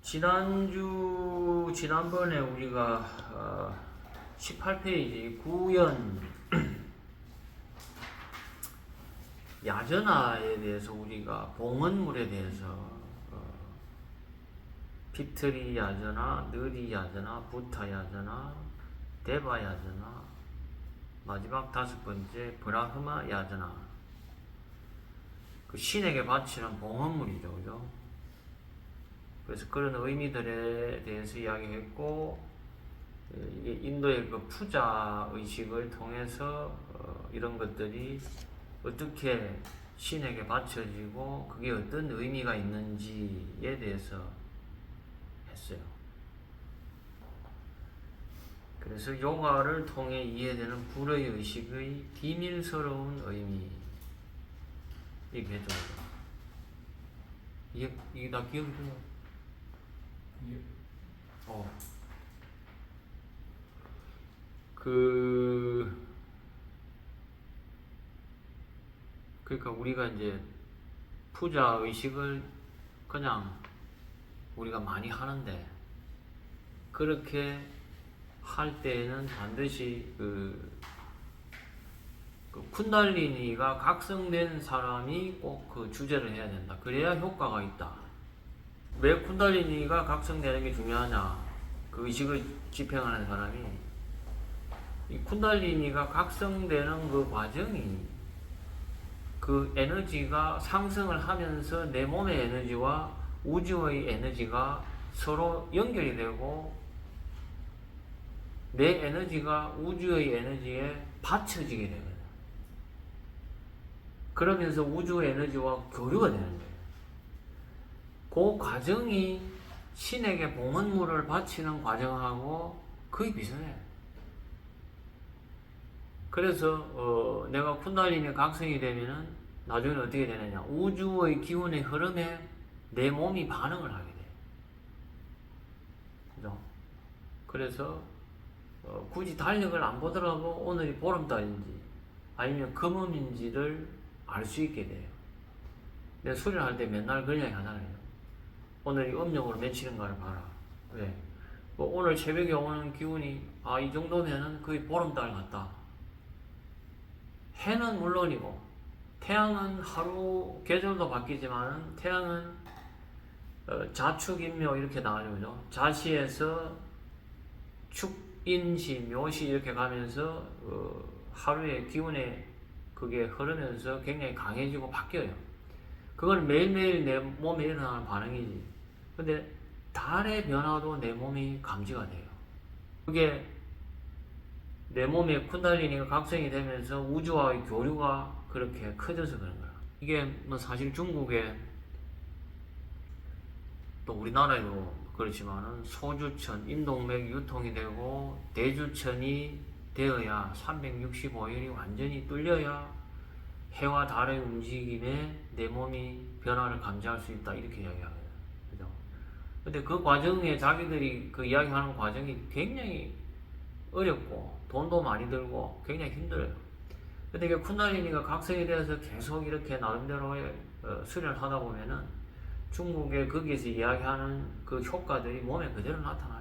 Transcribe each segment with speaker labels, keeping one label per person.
Speaker 1: 지난번에 우리가 18페이지 구연 야전화에 대해서 우리가 봉헌물에 대해서 비트리 야전화, 느리 야전화, 부타 야전화, 데바 야전화, 마지막 5번째 브라흐마 야전화. 그 신에게 바치는 봉헌물이죠, 그죠? 그래서 그런 의미들에 대해서 이야기했고, 이게 인도의 그 푸자 의식을 통해서 이런 것들이 어떻게 신에게 바쳐지고 그게 어떤 의미가 있는지에 대해서 했어요. 그래서 요가를 통해 이해되는 불의 의식의 비밀스러운 의미, 이렇게 해줘요. 이게 다 기억이 돼요?
Speaker 2: 예.
Speaker 1: 그러니까 우리가 이제 푸자 의식을 그냥 우리가 많이 하는데, 그렇게 할 때에는 반드시 그 쿤달리니가 각성된 사람이 꼭 그 주제를 해야 된다. 그래야 효과가 있다. 왜 쿤달리니가 각성되는 게 중요하냐? 그 의식을 집행하는 사람이 이 쿤달리니가 각성되는 그 과정이 그 에너지가 상승을 하면서 내 몸의 에너지와 우주의 에너지가 서로 연결이 되고 내 에너지가 우주의 에너지에 받쳐지게 되거든. 그러면서 우주의 에너지와 교류가 되는 거예요. 그 과정이 신에게 봉헌물을 바치는 과정하고 거의 비슷해요. 그래서 내가 쿤달리니 각성이 되면은 나중에 어떻게 되느냐, 우주의 기운의 흐름에 내 몸이 반응을 하게 돼요. 그죠? 그래서 굳이 달력을 안 보더라도 오늘이 보름달인지 아니면 금음인지를 알 수 있게 돼요. 내가 수련할 때 맨날 그런 이야기 하잖아요. 오늘이 음력으로 며칠인가를 봐라. 왜? 오늘 새벽에 오는 기운이 이 정도면은 거의 보름달 같다. 해는 물론이고 태양은 하루 계절도 바뀌지만은 태양은 자축인묘 이렇게 나와요. 그죠? 자시에서 축인시 묘시 이렇게 가면서 하루의 기운에 그게 흐르면서 굉장히 강해지고 바뀌어요. 그건 매일매일 내 몸에 일어나는 반응이지. 근데 달의 변화도 내 몸이 감지가 돼요. 그게 내 몸에 쿤달리니가 각성이 되면서 우주와의 교류가 그렇게 커져서 그런 거야. 이게 뭐 사실 중국에 또 우리나라에도 그렇지만은 소주천, 인동맥 유통이 되고 대주천이 되어야 365일이 완전히 뚫려야 해와 달의 움직임에 내 몸이 변화를 감지할 수 있다, 이렇게 이야기하거든요. 그죠? 근데 그 과정에 자기들이 그 이야기하는 과정이 굉장히 어렵고 돈도 많이 들고 굉장히 힘들어요. 근데 이게 쿤달리니가 각성이 되어서 계속 이렇게 나름대로의 수련을 하다 보면은 중국의 거기에서 이야기하는 그 효과들이 몸에 그대로 나타나요.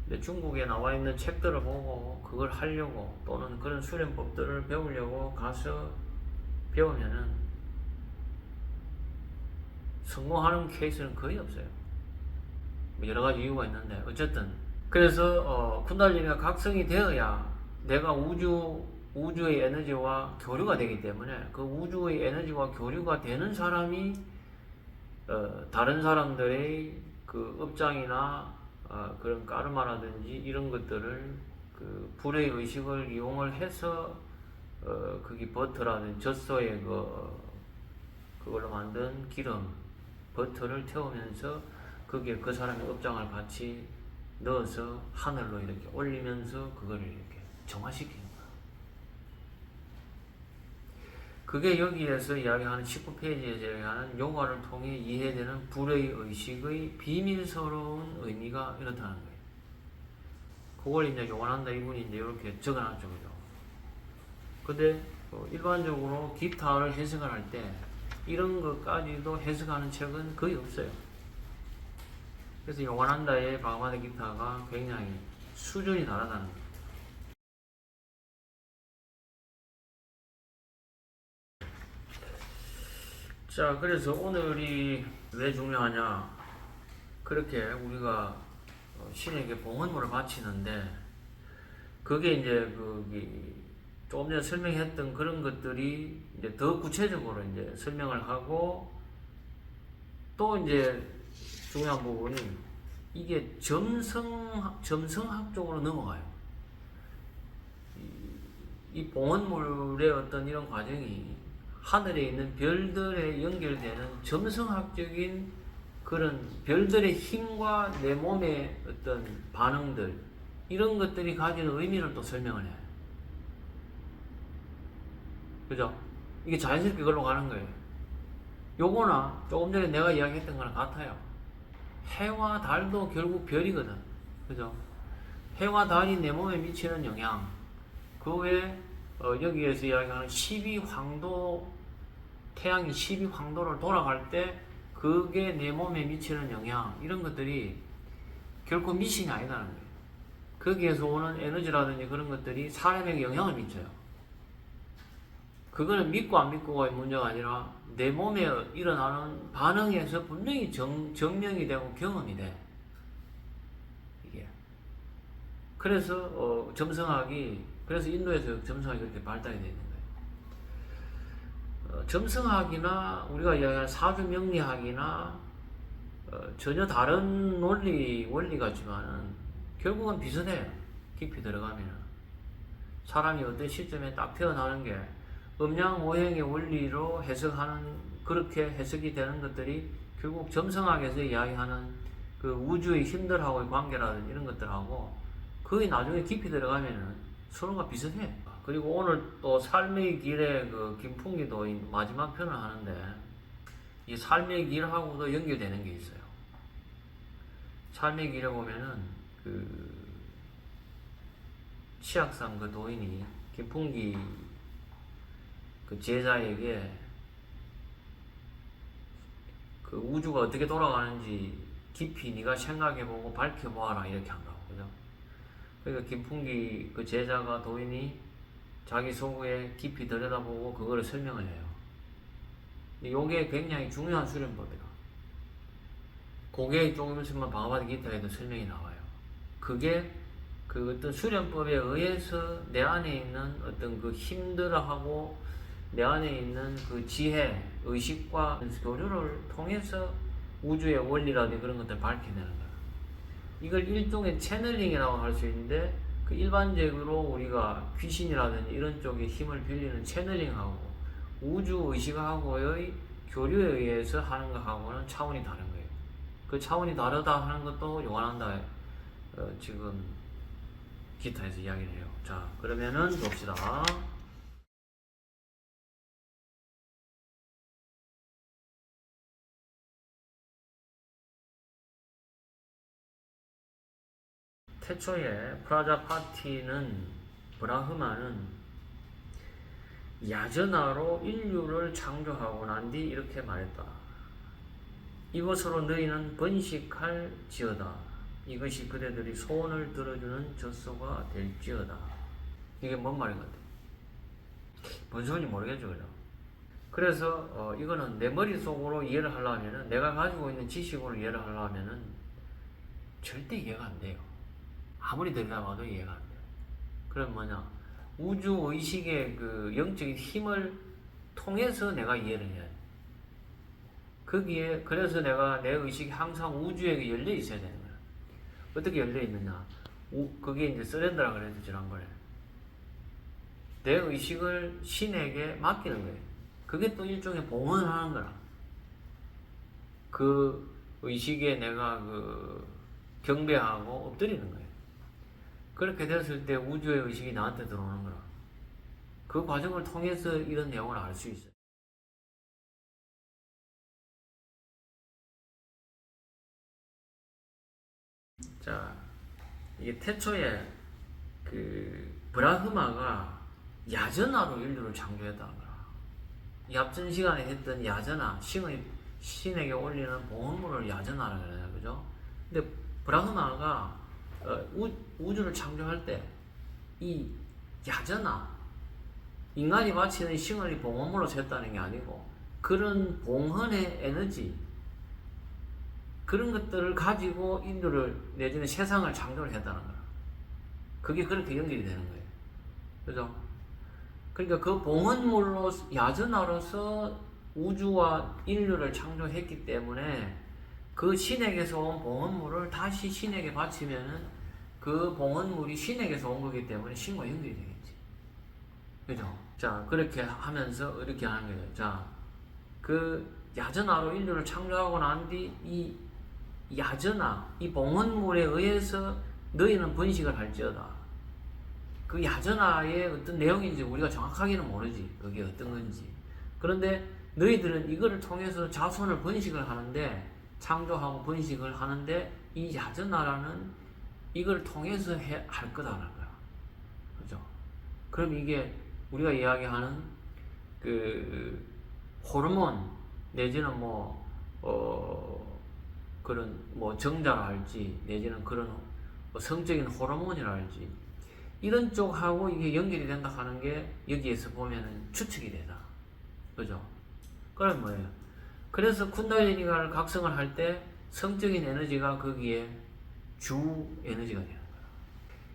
Speaker 1: 근데 중국에 나와 있는 책들을 보고 그걸 하려고 또는 그런 수련법들을 배우려고 가서 배우면은 성공하는 케이스는 거의 없어요. 여러 가지 이유가 있는데 어쨌든 그래서 쿤달리니가 각성이 되어야 내가 우주의 에너지와 교류가 되기 때문에 그 우주의 에너지와 교류가 되는 사람이 다른 사람들의 그 업장이나 그런 까르마라든지 이런 것들을 그 불의 의식을 이용을 해서 그게 버터라든지 젖소에 그걸로 만든 기름 버터를 태우면서 거기에 그 사람의 업장을 같이 넣어서 하늘로 이렇게 올리면서 그거를 이렇게 정화시키는 거야. 그게 여기에서 이야기하는 19페이지에서 이야기하는 요가를 통해 이해되는 불의 의식의 비밀스러운 의미가 이렇다는 거예요. 그걸 이제 요한한다 이분이 이제 이렇게 적어놨죠. 그죠? 근데 일반적으로 기타를 해석을 할 때 이런 것까지도 해석하는 책은 거의 없어요. 그래서 요가난다의 바가마다 기타가 굉장히 수준이 다르다는 거예요. 자, 그래서 오늘이 왜 중요하냐? 그렇게 우리가 신에게 봉헌물을 바치는데, 그게 이제 조금 전에 설명했던 그런 것들이 이제 더 구체적으로 이제 설명을 하고, 또 이제 중요한 부분이 이게 점성학적으로 넘어가요. 이 봉헌물의 어떤 이런 과정이 하늘에 있는 별들에 연결되는 점성학적인 그런 별들의 힘과 내 몸의 어떤 반응들, 이런 것들이 가지는 의미를 또 설명을 해요. 그죠? 이게 자연스럽게 그걸로 가는 거예요. 요거나 조금 전에 내가 이야기했던 거랑 같아요. 해와 달도 결국 별이거든. 그죠? 해와 달이 내 몸에 미치는 영향, 그 외에 여기에서 이야기하는 12황도, 태양이 12황도를 돌아갈 때 그게 내 몸에 미치는 영향, 이런 것들이 결코 미신이 아니다는 거예요. 거기에서 오는 에너지라든지 그런 것들이 사람에게 영향을 미쳐요. 그거는 믿고 안 믿고가 문제가 아니라 내 몸에 일어나는 반응에서 분명히 증명이 되고 경험이 돼. 이게. 그래서 점성학이, 그래서 인도에서 점성학이 그렇게 발달이 되어 있는 거예요. 점성학이나 우리가 이야기하는 사주명리학이나 전혀 다른 원리 같지만은 결국은 비슷해요. 깊이 들어가면 사람이 어떤 시점에 딱 태어나는 게 음양오행의 원리로 해석하는, 그렇게 해석이 되는 것들이 결국 점성학에서 이야기하는 그 우주의 힘들하고의 관계라든지 이런 것들하고 거의 나중에 깊이 들어가면은 서로가 비슷해. 그리고 오늘 또 삶의 길에 그 김풍기도 마지막 편을 하는데, 이 삶의 길하고도 연결되는 게 있어요. 삶의 길에 보면은 그 치악산 그 도인이 김풍기 그 제자에게 그 우주가 어떻게 돌아가는지 깊이 네가 생각해보고 밝혀보아라, 이렇게 한다고. 그죠? 그러니까 김풍기 그 제자가, 도인이 자기 속에 깊이 들여다보고 그거를 설명을 해요. 이게 굉장히 중요한 수련법이라. 그게 조금 있으면 바가바드 기타에도 설명이 나와요. 그게 그 어떤 수련법에 의해서 내 안에 있는 어떤 그 힘들어하고 내 안에 있는 그 지혜, 의식과 교류를 통해서 우주의 원리라든지 그런 것들을 밝혀내는 거야. 이걸 일종의 채널링이라고 할 수 있는데, 그 일반적으로 우리가 귀신이라든지 이런 쪽에 힘을 빌리는 채널링하고 우주 의식하고의 교류에 의해서 하는 것하고는 차원이 다른 거예요. 그 차원이 다르다 하는 것도 요한한다 지금 기타에서 이야기를 해요. 자, 그러면은 봅시다. 태초에 프라자파티는, 브라흐마는 야전하로 인류를 창조하고 난 뒤 이렇게 말했다. 이것으로 너희는 번식할지어다. 이것이 그대들이 소원을 들어주는 젖소가 될지어다. 이게 뭔 말인 것 같아요? 뭔 소리인지 모르겠죠, 그죠? 그래서 이거는 내 머릿속으로 이해를 하려면은, 내가 가지고 있는 지식으로 이해를 하려면은 절대 이해가 안 돼요. 아무리 들여다봐도 이해가 안 돼요. 그럼 뭐냐? 우주 의식의 그 영적인 힘을 통해서 내가 이해를 해야 돼. 거기에, 그래서 내가 내 의식이 항상 우주에게 열려 있어야 되는 거야. 어떻게 열려 있느냐? 그게 이제 서렌더라 그랬죠, 지난번에. 내 의식을 신에게 맡기는 거예요. 그게 또 일종의 봉헌을 하는 거라. 그 의식에 내가 그 경배하고 엎드리는 거예요. 그렇게 됐을 때 우주의 의식이 나한테 들어오는 거라. 그 과정을 통해서 이런 내용을 알 수 있어요. 자, 이게 태초에 그 브라흐마가 야전하로 인류를 창조했다는 거라. 얍전 시간에 했던 야전화, 신에게 올리는 봉헌물을 야전화라고 해요. 그죠? 근데 브라흐마가 우주를 창조할 때 이 야전화, 인간이 바치는 싱을 봉헌물로 셌다는 게 아니고 그런 봉헌의 에너지, 그런 것들을 가지고 인류를 내지는 세상을 창조를 했다는 거야. 그게 그렇게 연결이 되는 거예요. 그죠? 그러니까 그 봉헌물로 야전화로서 우주와 인류를 창조했기 때문에 그 신에게서 온 봉헌물을 다시 신에게 바치면은 그 봉헌물이 신에게서 온 거기 때문에 신과 연결이 되겠지. 그죠? 자, 그렇게 하면서 이렇게 하는 거예요. 자, 그 야전화로 인류를 창조하고 난 뒤 이 야전화, 이 봉헌물에 의해서 너희는 번식을 할지어다. 그 야전화의 어떤 내용인지 우리가 정확하게는 모르지. 그게 어떤 건지. 그런데 너희들은 이거를 통해서 자손을 번식을 하는데, 창조하고 번식을 하는데, 이 야전화라는 이걸 통해서 할 거다라는 거야. 그죠? 그럼 이게 우리가 이야기하는 그 호르몬, 내지는 그런 정자라 할지, 내지는 그런 성적인 호르몬이라 할지, 이런 쪽하고 이게 연결이 된다 하는 게 여기에서 보면은 추측이 되다. 그죠? 그럼 뭐예요? 그래서 쿤달리니가를 각성을 할 때 성적인 에너지가 거기에 주 에너지가 되는 거야.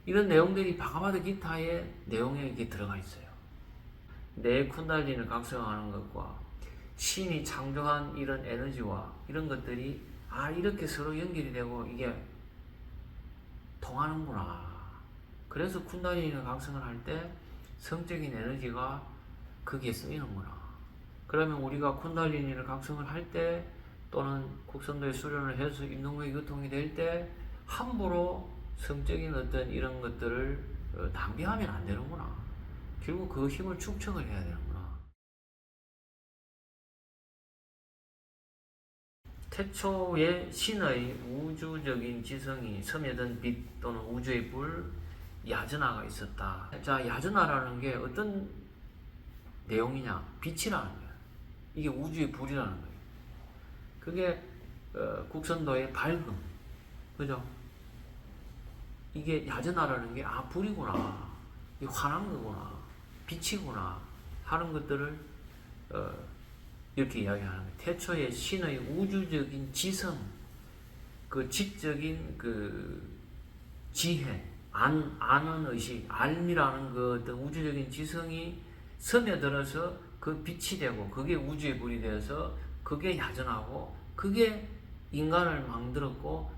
Speaker 1: 이런 내용들이 바가바드 기타의 내용에 이게 들어가 있어요. 내 쿤달리니를 각성하는 것과 신이 창조한 이런 에너지와 이런 것들이 이렇게 서로 연결이 되고 이게 통하는구나. 그래서 쿤달리니 각성을 할 때 성적인 에너지가 거기에 쓰이는구나. 그러면 우리가 쿤달리니를 각성을 할 때 또는 국선도에 수련을 해서 인동맥이 유통이 될 때 함부로 성적인 어떤 이런 것들을 낭비하면 안 되는구나. 결국 그 힘을 축적을 해야 되는구나. 태초에 신의 우주적인 지성이 스며든 빛 또는 우주의 불, 야전화가 있었다. 자, 야전화라는 게 어떤 내용이냐? 빛이라는 거야. 이게 우주의 불이라는 거예요. 그게 국선도의 밝음, 그죠? 이게 야전화라는 게 불이구나, 이 환한 거구나, 빛이구나 하는 것들을 이렇게 이야기하는 거예요. 태초에 신의 우주적인 지성, 그 지적인 그 지혜, 아는 의식, 알미라는 그 어떤 우주적인 지성이 스며들어서 그 빛이 되고 그게 우주의 불이 되어서 그게 야전하고 그게 인간을 만들었고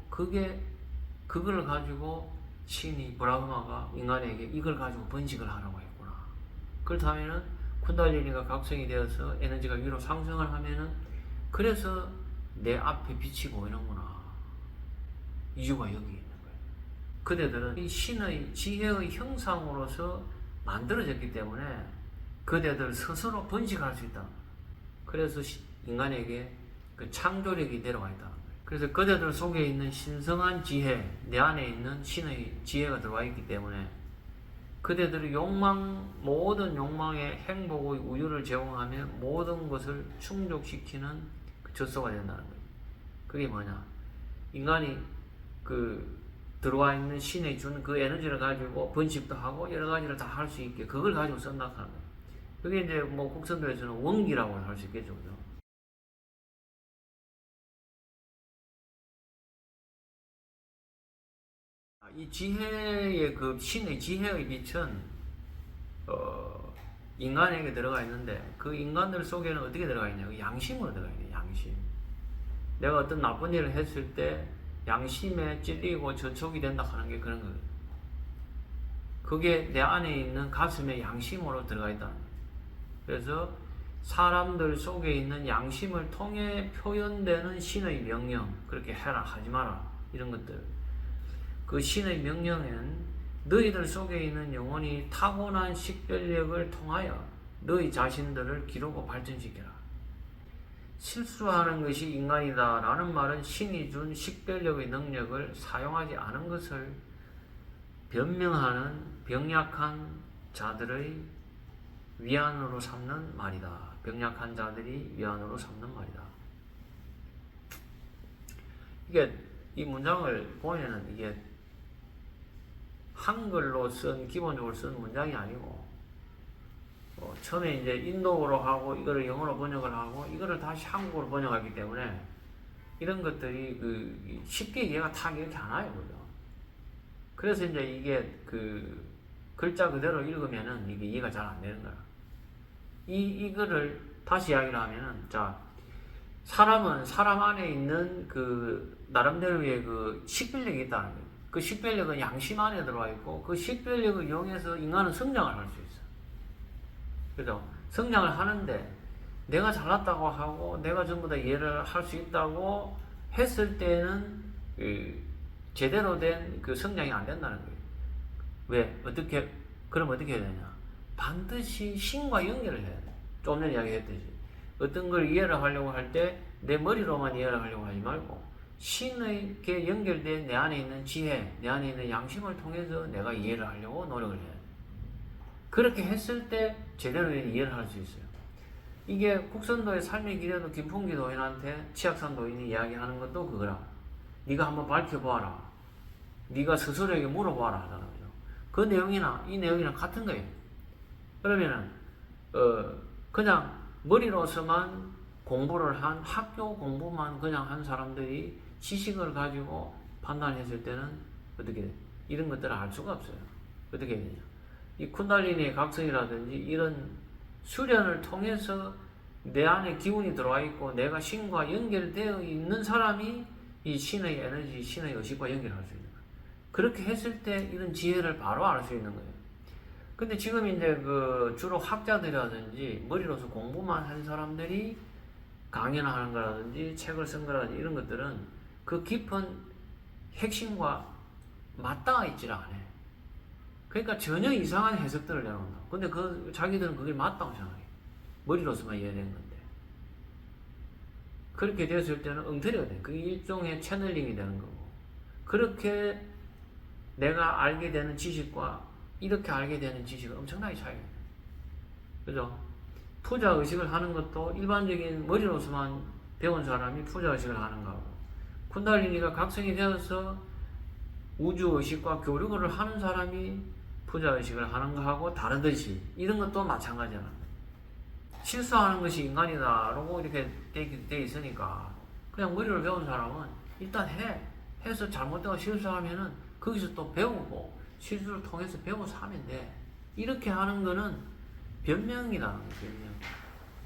Speaker 1: 그걸 가지고 신이 브라흐마가 인간에게 이걸 가지고 번식을 하라고 했구나. 그렇다면은 쿤달리니가 각성이 되어서 에너지가 위로 상승을 하면은 그래서 내 앞에 빛이 보이는구나. 이유가 여기 있는 거예요. 그대들은 이 신의 지혜의 형상으로서 만들어졌기 때문에 그대들 스스로 번식할 수 있다. 그래서 인간에게 그 창조력이 내려와 있다는 거예요. 그래서 그대들 속에 있는 신성한 지혜, 내 안에 있는 신의 지혜가 들어와 있기 때문에 그대들의 모든 욕망의 행복의 우유를 제공하며 모든 것을 충족시키는 그 젖소가 된다는 거예요. 그게 뭐냐? 인간이 들어와 있는 신의 준 그 에너지를 가지고 번식도 하고 여러 가지를 다 할 수 있게 그걸 가지고 쓴다 하는 거예요. 그게 이제 국선도에서는 원기라고 할 수 있겠죠. 그죠? 이 지혜의 신의 지혜의 빛은 인간에게 들어가 있는데 그 인간들 속에는 어떻게 들어가 있냐? 양심으로 들어가 있네. 양심. 내가 어떤 나쁜 일을 했을 때 양심에 찔리고 저촉이 된다 하는 게 그런 거예요. 그게 내 안에 있는 가슴에 양심으로 들어가 있다는 거예요. 그래서 사람들 속에 있는 양심을 통해 표현되는 신의 명령, 그렇게 해라, 하지 마라, 이런 것들. 그 신의 명령은 너희들 속에 있는 영혼이 타고난 식별력을 통하여 너희 자신들을 기르고 발전시켜라. 실수하는 것이 인간이다 라는 말은 신이 준 식별력의 능력을 사용하지 않은 것을 변명하는 병약한 자들의 위안으로 삼는 말이다. 병약한 자들이 위안으로 삼는 말이다. 이게 이 문장을 보면은 이게 한글로 쓴 기본적으로 쓴 문장이 아니고 처음에 이제 인도어로 하고 이거를 영어로 번역을 하고 이거를 다시 한국어로 번역하기 때문에 이런 것들이 쉽게 이해가 탁 이렇게 안 와요, 그죠? 그래서 이제 이게 글자 그대로 읽으면은 이게 이해가 잘 안 되는 거야. 이거를 다시 이야기를 하면은, 자, 사람은 사람 안에 있는 나름대로의 식별력이 있다는 거예요. 그 식별력은 양심 안에 들어와 있고, 그 식별력을 이용해서 인간은 성장을 할 수 있어. 그죠? 성장을 하는데, 내가 잘났다고 하고, 내가 전부 다 이해를 할 수 있다고 했을 때는, 제대로 된 성장이 안 된다는 거예요. 왜? 그럼 어떻게 해야 되냐? 반드시 신과 연결을 해야 돼. 좀 전에 이야기했듯이. 어떤 걸 이해를 하려고 할 때, 내 머리로만 이해를 하려고 하지 말고, 신에게 연결된 내 안에 있는 지혜, 내 안에 있는 양심을 통해서 내가 이해를 하려고 노력을 해야 돼. 그렇게 했을 때, 제대로 된 이해를 할 수 있어요. 이게 국선도의 삶의 길에도 김풍기 도인한테 치악산 도인이 이야기하는 것도 그거라. 네가 한번 밝혀보아라. 네가 스스로에게 물어보아라 하잖아. 그 내용이나 이 내용이랑 같은 거예요. 그러면은 그냥 머리로서만 공부를 한 학교 공부만 그냥 한 사람들이 지식을 가지고 판단했을 때는 어떻게 돼? 이런 것들을 알 수가 없어요. 어떻게 되냐? 이 쿤달리니의 각성이라든지 이런 수련을 통해서 내 안에 기운이 들어와 있고 내가 신과 연결되어 있는 사람이 이 신의 에너지, 신의 의식과 연결할 수 있는 거예요. 그렇게 했을 때 이런 지혜를 바로 알 수 있는 거예요. 근데 지금 이제 주로 학자들이라든지 머리로서 공부만 한 사람들이 강연을 하는 거라든지 책을 쓴 거라든지 이런 것들은 그 깊은 핵심과 맞닿아 있지를 않아요. 그러니까 전혀 이상한 해석들을 내놓는다. 근데 자기들은 그게 맞다고 생각해요. 머리로서만 이해되는 건데. 그렇게 됐을 때는 엉터리가 돼. 그게 일종의 채널링이 되는 거고. 그렇게 내가 알게 되는 지식과 이렇게 알게 되는 지식은 엄청나게 차이가 나요. 그죠? 푸자 의식을 하는 것도 일반적인 머리로서만 배운 사람이 푸자 의식을 하는 거고, 쿤달리니가 각성이 되어서 우주 의식과 교류를 하는 사람이 푸자 의식을 하는 거하고 다르듯이 이런 것도 마찬가지잖아. 실수하는 것이 인간이다라고 이렇게 돼 있으니까 그냥 머리를 배운 사람은 일단 해서 잘못되고 실수하면은 거기서 또 배우고 실수를 통해서 배워서 하면 돼. 이렇게 하는 거는 변명이라는 거예요. 변명.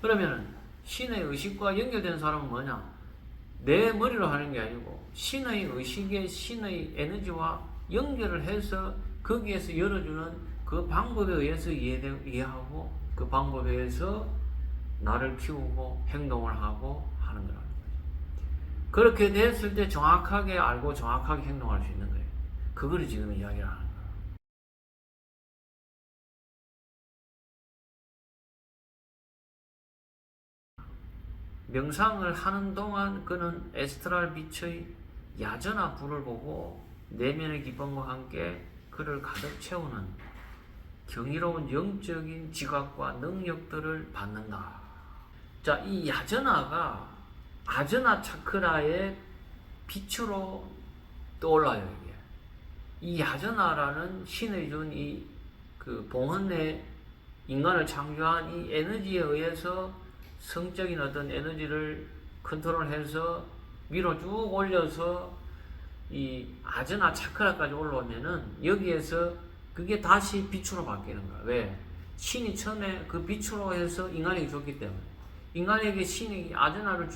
Speaker 1: 그러면은 신의 의식과 연결된 사람은 뭐냐? 내 머리로 하는 게 아니고 신의 의식에 신의 에너지와 연결을 해서 거기에서 열어주는 그 방법에 의해서 이해하고 그 방법에 의해서 나를 키우고 행동을 하고 하는 거라는 거죠. 그렇게 됐을 때 정확하게 알고 정확하게 행동할 수 있는 거예요. 그거를 지금 이야기를 하는 거예요. 명상을 하는 동안 그는 에스트랄 빛의 야전한 불을 보고 내면의 기쁨과 함께 그를 가득 채우는 경이로운 영적인 지각과 능력들을 받는다. 자, 이 야전화가 아저나 차크라의 빛으로 떠올라요. 이게 이 야전화라는 신의 준 이 봉헌의 인간을 창조한 이 에너지에 의해서 성적인 어떤 에너지를 컨트롤해서 위로 쭉 올려서 이 아저나 차크라까지 올라오면은 여기에서 그게 다시 빛으로 바뀌는 거야. 왜? 신이 처음에 그 빛으로 해서 인간에게 줬기 때문에. 인간에게 신이 아저나를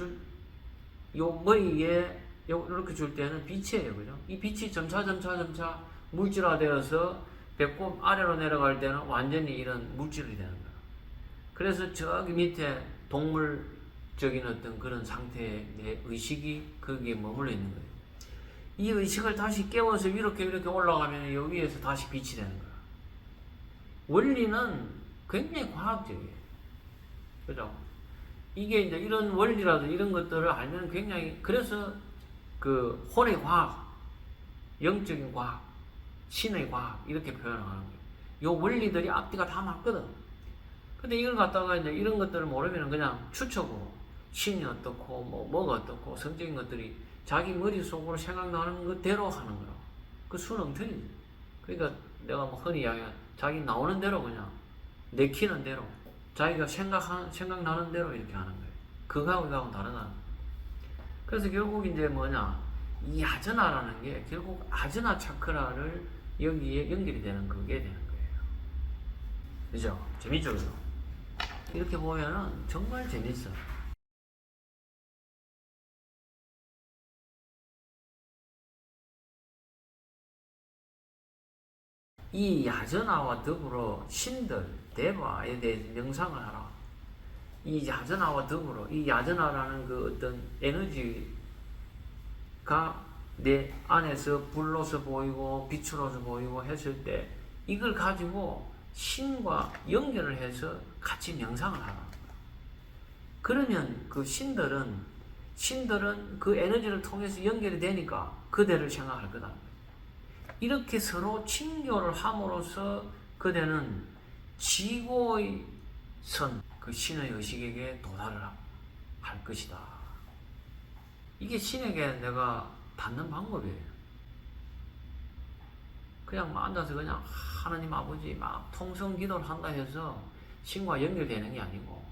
Speaker 1: 요 머리에 이렇게 줄 때는 빛이에요. 그죠? 이 빛이 점차 물질화되어서 배꼽 아래로 내려갈 때는 완전히 이런 물질이 되는 거야. 그래서 저기 밑에 동물적인 어떤 그런 상태의 내 의식이 거기에 머물러 있는 거예요. 이 의식을 다시 깨워서 이렇게 올라가면 여기 위에서 다시 빛이 되는 거야. 원리는 굉장히 과학적이에요. 그죠? 이게 이제 이런 원리라도 이런 것들을 알면 굉장히, 그래서 혼의 과학, 영적인 과학, 신의 과학, 이렇게 표현을 하는 거예요. 요 원리들이 앞뒤가 다 맞거든. 근데 이걸 갖다가 이제 이런 것들을 모르면 그냥 추측으로 신이 어떻고 뭐가 어떻고 성적인 것들이 자기 머릿속으로 생각나는 것대로 하는 거야. 그 수능틀이지. 그러니까 내가 뭐 흔히 이야기하는 자기 나오는 대로 그냥 내키는 대로 자기가 생각나는 대로 이렇게 하는 거예요. 그거하고 이거하고 다르다. 그래서 결국 이제 뭐냐, 이 아즈나라는 게 결국 아즈나 차크라를 여기에 연결이 되는 그게 되는 거예요. 그죠? 재밌죠? 그죠? 이렇게 보면은 정말 재밌어. 이 야전화와 더불어 신들, 대바에 대해서 명상을 하라. 이 야전화와 더불어, 이 야전화라는 그 어떤 에너지가 내 안에서 불로서 보이고 빛으로서 보이고 했을 때 이걸 가지고 신과 연결을 해서 같이 명상을 하라. 그러면 그 신들은 그 에너지를 통해서 연결이 되니까 그대를 생각할 거다. 이렇게 서로 친교를 함으로써 그대는 지고의 선, 그 신의 의식에게 도달을 할 것이다. 이게 신에게 내가 닿는 방법이에요. 그냥 앉아서 그냥 하나님 아버지 막 통성 기도를 한다 해서 신과 연결되는 게 아니고,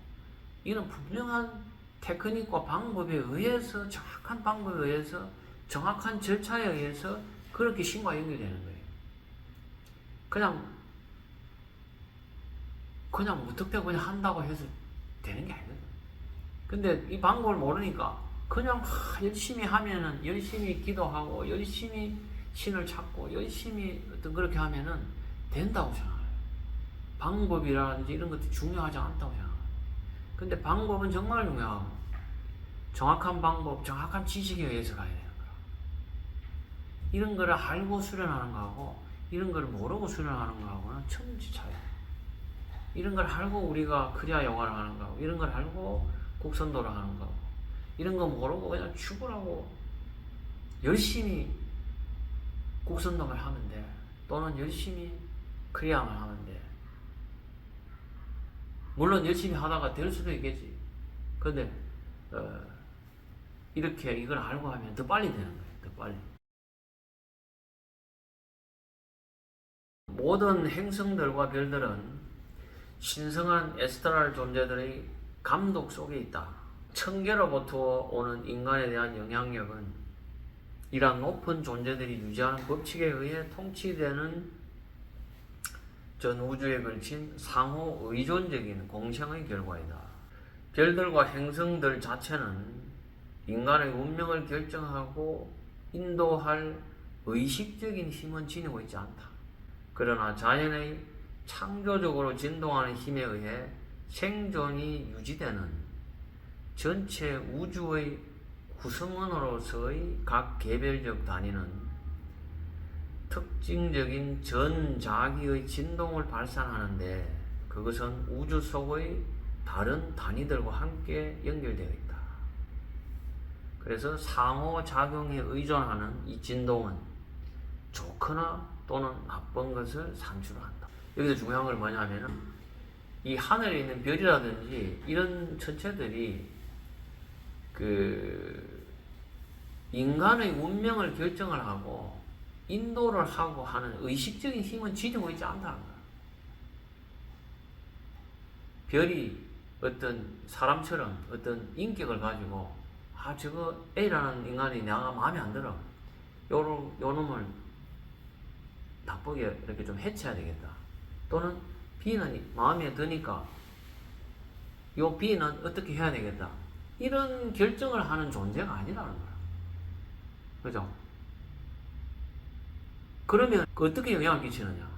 Speaker 1: 이는 분명한 테크닉과 방법에 의해서, 정확한 방법에 의해서, 정확한 절차에 의해서 그렇게 신과 연결되는 거예요. 그냥 무턱대고 그냥 한다고 해서 되는 게 아니거든. 근데 이 방법을 모르니까 그냥 열심히 하면은, 열심히 기도하고 열심히 신을 찾고 열심히 어떤 그렇게 하면은 된다고 생각해요. 방법이라든지 이런 것도 중요하지 않다고 생각해요. 근데 방법은 정말 중요하고, 정확한 방법, 정확한 지식에 의해서 가야 되는 거야. 이런 거를 알고 수련하는 거하고 이런 걸 모르고 수련하는 거하고는 천지 차이. 이런 걸 알고 우리가 크리아 영화를 하는 거하고, 이런 걸 알고 국선도를 하는 거하고, 이런 거 모르고 그냥 죽으라고 열심히 국선도를 하면 돼. 또는 열심히 크리아만 하면 돼. 물론 열심히 하다가 될 수도 있겠지. 근데 이렇게 이걸 알고 하면 더 빨리 되는 거예요. 더 빨리. 모든 행성들과 별들은 신성한 에스트랄 존재들의 감독 속에 있다. 천계로부터 오는 인간에 대한 영향력은 이러한 높은 존재들이 유지하는 법칙에 의해 통치되는 전 우주에 걸친 상호 의존적인 공생의 결과이다. 별들과 행성들 자체는 인간의 운명을 결정하고 인도할 의식적인 힘은 지니고 있지 않다. 그러나 자연의 창조적으로 진동하는 힘에 의해 생존이 유지되는 전체 우주의 구성원으로서의 각 개별적 단위는 특징적인 전자기의 진동을 발산하는데, 그것은 우주 속의 다른 단위들과 함께 연결되어 있다. 그래서 상호작용에 의존하는 이 진동은 좋거나 또는 나쁜 것을 산출한다. 여기서 중요한 건 뭐냐면은, 이 하늘에 있는 별이라든지 이런 천체들이 그 인간의 운명을 결정을 하고 인도를 하고 하는 의식적인 힘은 지니고 있지 않다는 거야. 별이 어떤 사람처럼 어떤 인격을 가지고, 저거 A라는 인간이 내가 마음에 안 들어, 요 놈을 나쁘게 이렇게 좀 해쳐야 되겠다. 또는 B는 마음에 드니까 요 B는 어떻게 해야 되겠다. 이런 결정을 하는 존재가 아니라는 거야. 그죠? 그러면 어떻게 영향을 끼치느냐?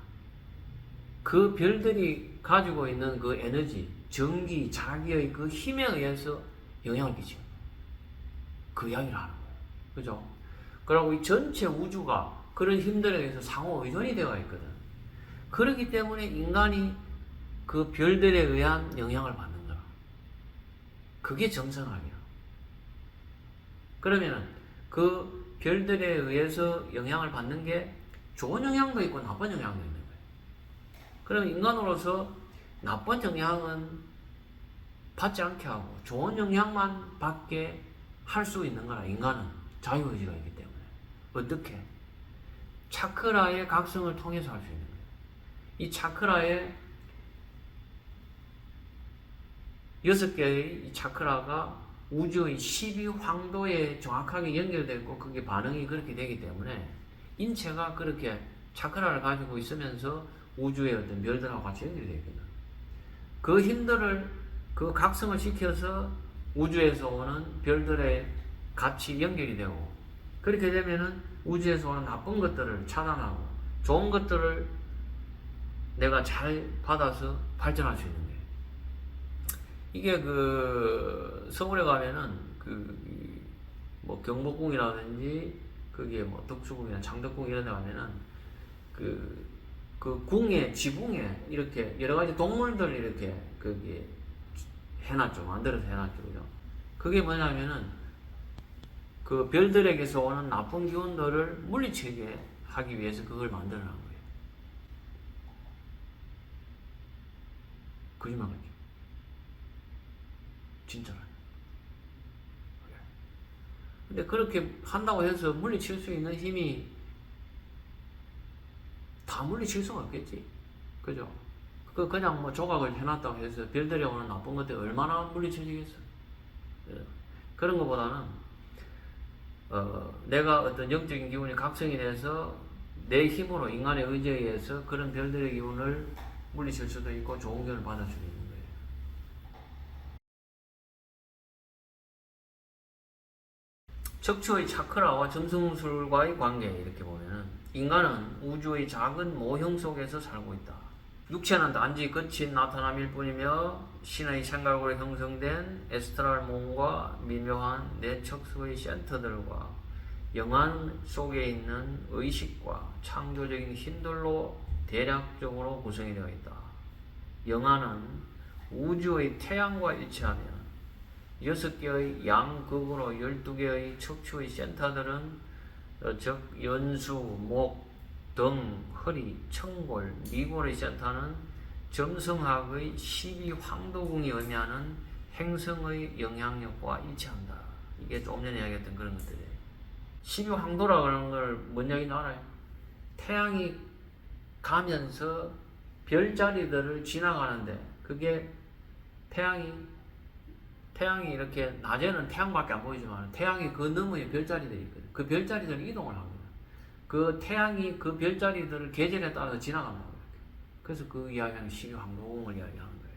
Speaker 1: 그 별들이 가지고 있는 그 에너지, 전기, 자기의 그 힘에 의해서 영향을 끼치는 거야. 그 이야기를 하는 거야. 그죠? 그리고 이 전체 우주가 그런 힘들에 의해서 상호 의존이 되어 있거든. 그렇기 때문에 인간이 그 별들에 의한 영향을 받는 거야. 그게 정성학이야. 그러면은 그 별들에 의해서 영향을 받는 게 좋은 영향도 있고 나쁜 영향도 있는 거예요. 그럼 인간으로서 나쁜 영향은 받지 않게 하고 좋은 영향만 받게 할 수 있는 거라. 인간은 자유의지가 있기 때문에. 어떻게? 차크라의 각성을 통해서 할 수 있는 거예요. 이 차크라의 6개의 이 차크라가 우주의 12황도에 정확하게 연결되어 있고 그게 반응이 그렇게 되기 때문에 인체가 그렇게 차크라를 가지고 있으면서 우주의 어떤 별들하고 같이 연결이 되어 있거든. 그 힘들을 그 각성을 시켜서 우주에서 오는 별들의 같이 연결이 되고 그렇게 되면은 우주에서 오는 나쁜 것들을 차단하고 좋은 것들을 내가 잘 받아서 발전할 수 있는 거예요. 이게 그 서울에 가면은 그 뭐 경복궁이라든지 그게 뭐 덕수궁이나 장덕궁 이런 데 가면은 그 궁에 지붕에 이렇게 여러 가지 동물들 이렇게 거기 해놨죠. 만들어서 해놨죠. 그죠? 그게 뭐냐면은 그 별들에게서 오는 나쁜 기운들을 물리치게 하기 위해서 그걸 만들어 놓은 거예요. 거짓말 같죠? 진짜로. 근데 그렇게 한다고 해서 물리칠 수 있는 힘이 다 물리칠 수가 없겠지. 그죠? 그냥 뭐 조각을 해놨다고 해서 별들이 오는 나쁜 것들이 얼마나 물리쳐지겠어. 그런 것보다는 내가 어떤 영적인 기운이 각성이 돼서 내 힘으로 인간의 의지에 의해서 그런 별들의 기운을 물리칠 수도 있고 좋은 기운을 받을 수도 있는 거예요. 척추의 차크라와 점성술과의 관계 이렇게 보면은 인간은 우주의 작은 모형 속에서 살고 있다. 육체는 단지 끝이 나타남일 뿐이며 신의 생각으로 형성된 에스트랄 몸과 미묘한 내척수의 센터들과 영안 속에 있는 의식과 창조적인 힘들로 대략적으로 구성이 되어 있다. 영안은 우주의 태양과 일치하며 6개의 양극으로 12개의 척추의 센터들은 즉 연수, 목, 등, 허리, 청골, 미골의 센터는 점성학의 12황도궁이 의미하는 행성의 영향력과 일치한다. 이게 조금 전에 이야기했던 그런 것들이에요. 12황도라 그러는 걸 뭔 얘기인지 알아요? 태양이 가면서 별자리들을 지나가는데 그게 태양이 이렇게 낮에는 태양밖에 안 보이지만 태양이 그 너머에 별자리들이 있거든. 그 별자리들은 이동을 합니다. 그 태양이 그 별자리들을 계절에 따라서 지나간다고. 그래서 그 이야기하는 12황도궁을 이야기하는 거예요.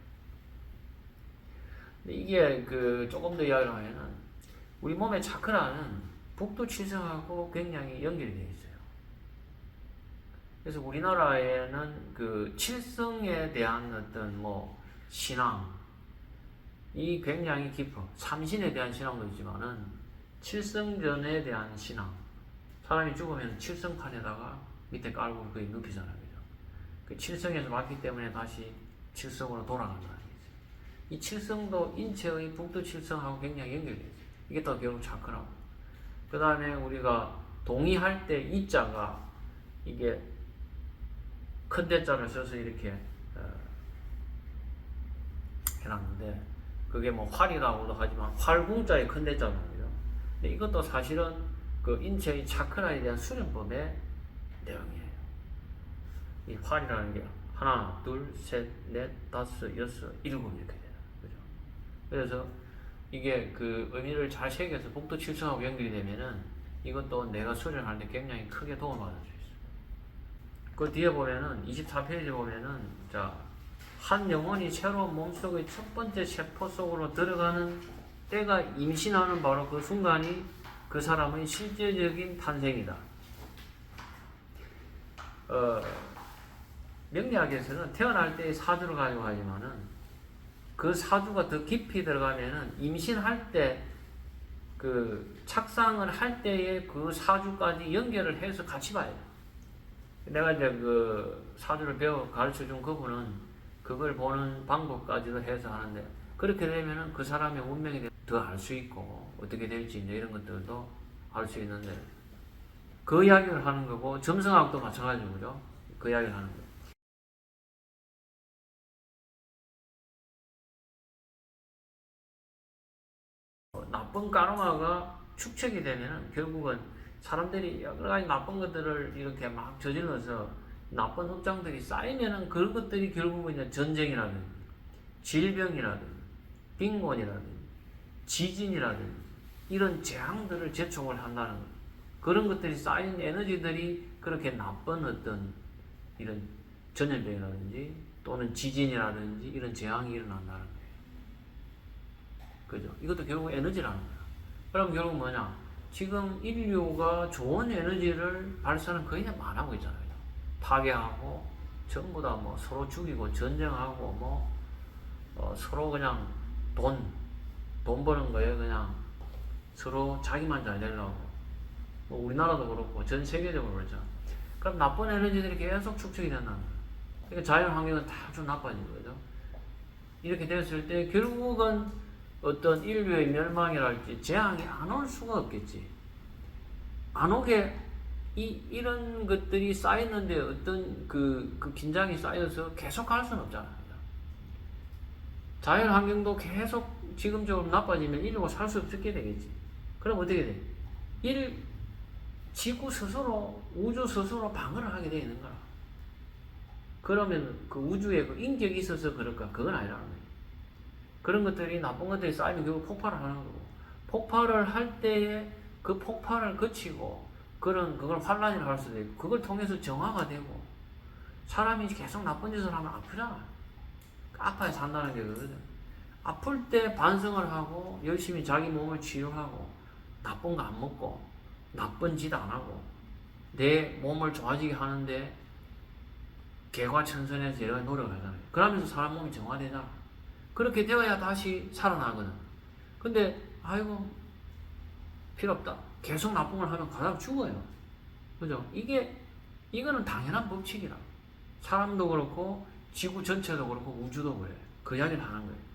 Speaker 1: 근데 이게 그 조금 더 이야기를 하면은 우리 몸의 차크라는 북두칠성하고 굉장히 연결이 되어 있어요. 그래서 우리나라에는 그 칠성에 대한 어떤 뭐 신앙 이 굉장히 깊어. 삼신에 대한 신앙도 있지만은 칠성전에 대한 신앙. 사람이 죽으면 칠성판에다가 밑에 깔고 거의 눕히잖아요. 그죠? 그 칠성에서 왔기 때문에 다시 칠성으로 돌아간다는 거죠. 이 칠성도 인체의 북두칠성하고 굉장히 연결되어 있어요. 이게 또 결국 차크라고. 그 다음에 우리가 동의할 때 이자가 이게 큰 대자를 써서 이렇게 해놨는데 그게 뭐 활이라고도 하지만 활궁자의 큰 대자입니다. 근데 이것도 사실은 그 인체의 차크라에 대한 수련법의 내용이에요. 이 활이라는 게 하나, 둘, 셋, 넷, 다섯, 여섯, 일곱 이렇게 돼요. 그죠? 그래서 이게 그 의미를 잘 새겨서 북두칠성하고 연결이 되면은 이것도 내가 수련할 때 굉장히 크게 도움을 받을 수 있어요. 그 뒤에 보면은 24페이지 보면은 자. 한 영혼이 새로운 몸속의 첫 번째 세포 속으로 들어가는 때가 임신하는 바로 그 순간이 그 사람의 실제적인 탄생이다. 명리학에서는 태어날 때의 사주를 가지고 하지만은 그 사주가 더 깊이 들어가면은 임신할 때 그 착상을 할 때의 그 사주까지 연결을 해서 같이 봐야 돼. 내가 이제 그 사주를 가르쳐 준 그분은 그걸 보는 방법까지도 해서 하는데 그렇게 되면은 그 사람의 운명에 더 알 수 있고 어떻게 될지 이제 이런 것들도 알 수 있는데 그 이야기를 하는 거고 점성학도 마찬가지죠. 그 이야기를 하는 거예요. 나쁜 까르마가 축적이 되면은 결국은 사람들이 여러 가지 나쁜 것들을 이렇게 막 저질러서 나쁜 흑장들이 쌓이면은 그것들이 결국은 이제 전쟁이라든지 질병이라든지 빈곤이라든지 지진이라든지 이런 재앙들을 재촉을 한다는 거예요. 그런 것들이 쌓인 에너지들이 그렇게 나쁜 어떤 이런 전염병이라든지 또는 지진이라든지 이런 재앙이 일어난다는 거예요. 그죠? 이것도 결국 에너지라는 거야. 그럼 결국 뭐냐? 지금 인류가 좋은 에너지를 발산은 거의 안 하고 있잖아요. 파괴하고, 전부 다 뭐 서로 죽이고, 전쟁하고, 서로 그냥 돈 버는 거에 그냥 서로 자기만 잘 되려고. 뭐 우리나라도 그렇고, 전 세계적으로 그렇죠. 그럼 나쁜 에너지들이 계속 축적이 된다는 거예요. 그러니까 자연 환경은 다 좀 나빠지는 거죠. 이렇게 됐을 때 결국은 어떤 인류의 멸망이랄지 재앙이 안 올 수가 없겠지. 안 오게 이런 것들이 쌓였는데 어떤 그 긴장이 쌓여서 계속 갈 수는 없잖아요. 자연 환경도 계속 지금적으로 나빠지면 인류가 살 수 없게 되겠지. 그럼 어떻게 돼? 지구 스스로, 우주 스스로 방어를 하게 되어 있는 거야. 그러면 그 우주에 그 인격이 있어서 그럴까? 그건 아니라는 거예요. 그런 것들이 나쁜 것들이 쌓이면 결국 폭발을 하는 거고, 폭발을 할 때에 그 폭발을 거치고 그걸 환란이라고 할 수도 있고, 그걸 통해서 정화가 되고, 사람이 계속 나쁜 짓을 하면 아프잖아. 아파야 산다는 게 그거거든. 아플 때 반성을 하고 열심히 자기 몸을 치료하고 나쁜 거 안 먹고 나쁜 짓 안 하고 내 몸을 좋아지게 하는데 개과천선해서 여러 가지 노력을 하잖아요. 그러면서 사람 몸이 정화되잖아. 그렇게 되어야 다시 살아나거든. 근데 아이고 필요 없다. 계속 나쁜 걸 하면 가다가 죽어요. 그죠? 이거는 당연한 법칙이라. 사람도 그렇고 지구 전체도 그렇고 우주도 그래. 그 이야기를 하는 거예요.